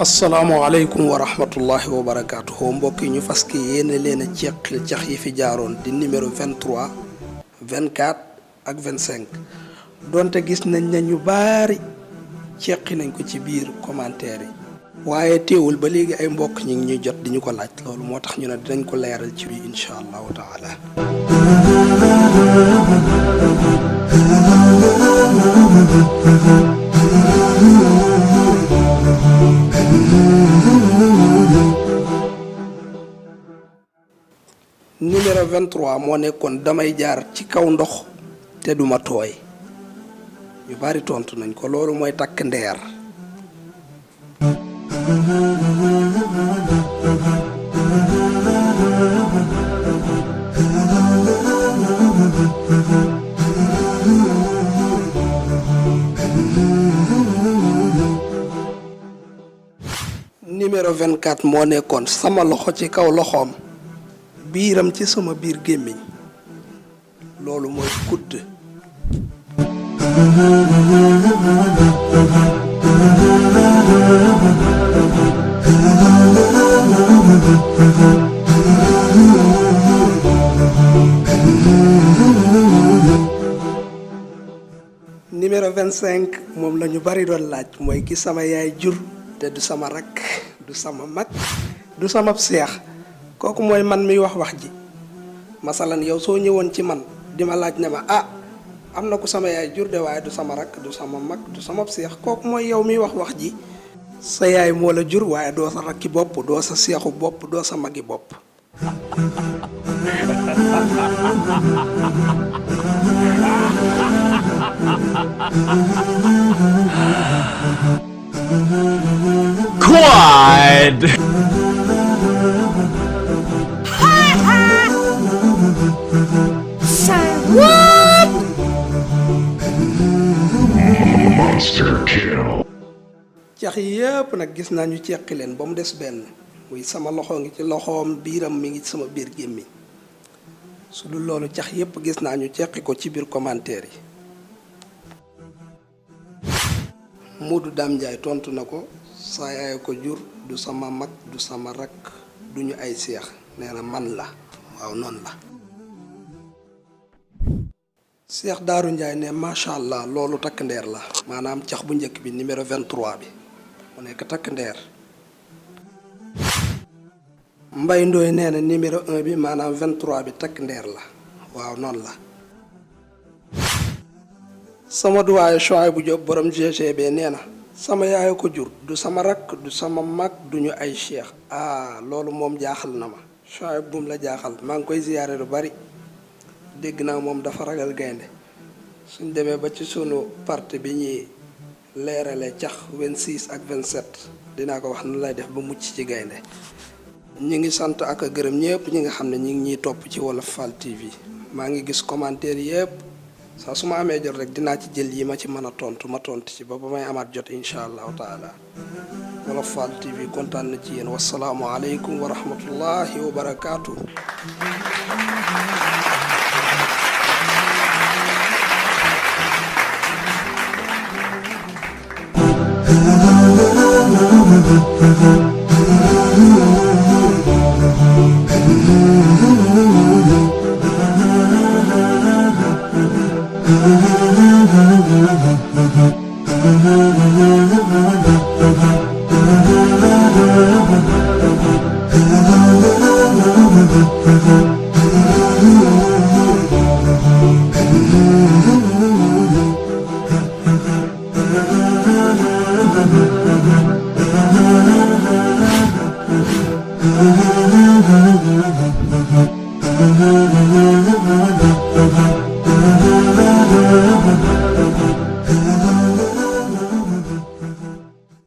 Assalamu alaikum wa rahmatullahi wa barakatuh. Mbokk yi ñu faski yéene leen a ceqil cax yi fi jaaroon di numéro 23 24 ak 25 donte gis nañ ne ñu baari ceqi nañ ko ci biir commentaire yi waaye teewul ba léegi ay mbokk ñi ngi ñuy jot di ñu ko laaj loolu moo tax ñu ne dinañ ko leeral ci biir insha allahu taala. Numéro 23 moo nekkoon damay jaar ci kaw ndox te duma tooy ñu bari tontu nañ ko loolu mooy takk ndeer. Numéro 24 moo nekkoon sama loxo ci kaw loxoom biiram ci sama biir gémmiñ loolu mooy kudd. Numéro 25 moom la ñu bari doon laaj mooy ki sama yaay jur te du sama rakk du sama mag du sama seex kooku mooy man miy wax ji masalan yow soo ñëwoon ci man di ma laaj ne ma am na ku sama yaay jur de waaye du sama rakk du sama mag du sama seex kooku mooy yow miy wax ji sa yaay moo la jur waaye doo sa rakki bopp doo sa seexu bopp doo sa magi bopp. Quad! Say what? Monster kill. cax yi yëpp nag gis naa ñu ceqi leen ba mu des benn muy sama loxo ngi ci loxoom biiram mi ngi ci sama biir gémmiñ su dul loolu cax yëpp gis naa ñu ceqi ko ci biir commentaire yi. Modou Dame Ndiaye tontu na ko saa yaay ko jur du sama mag du sama rakk duñu ay seex nee na man la waaw noonu la. Cheikh Daaru Ndiaye ne macha allah loolu takk ndeer la maanaam cax bu njëkk bi numéro 23 bi mu nekk takk ndeer. Mbay Ndoy nee na numéro 1 bi maanaam 23 bi takk ndeer la waaw noonu la. sama duwaaye choix bu jóg borom GGB nee na sama yaay ko jur du sama rakk du sama mag duñu ay cheikh loolu moom jaaxal na ma choix bu mu la jaaxal maa ngi koy ziyaare lu bari dégg naa moom dafa ragal gaynde suñ demee ba ci sunu parti bi ñuy leerale cax 26 ak 27 dinaa ko wax nu lay def ba mucc ci gaynde. ñi ngi sant ak a gërëm ñëpp ñi nga xam ne ñi ngi ñuy topp ci Wolof Fall TV maa ngi gis commentaire yëpp saa su ma amee jot rek dinaa ci jël yi ma ci mën a tontu ma tontu ci ba may amaat jot insha allahu taala. Wolof Fall TV kontaan na ci yéen wasalaamu aleykum wa rahmatullahi wa barakaatu. Thank you.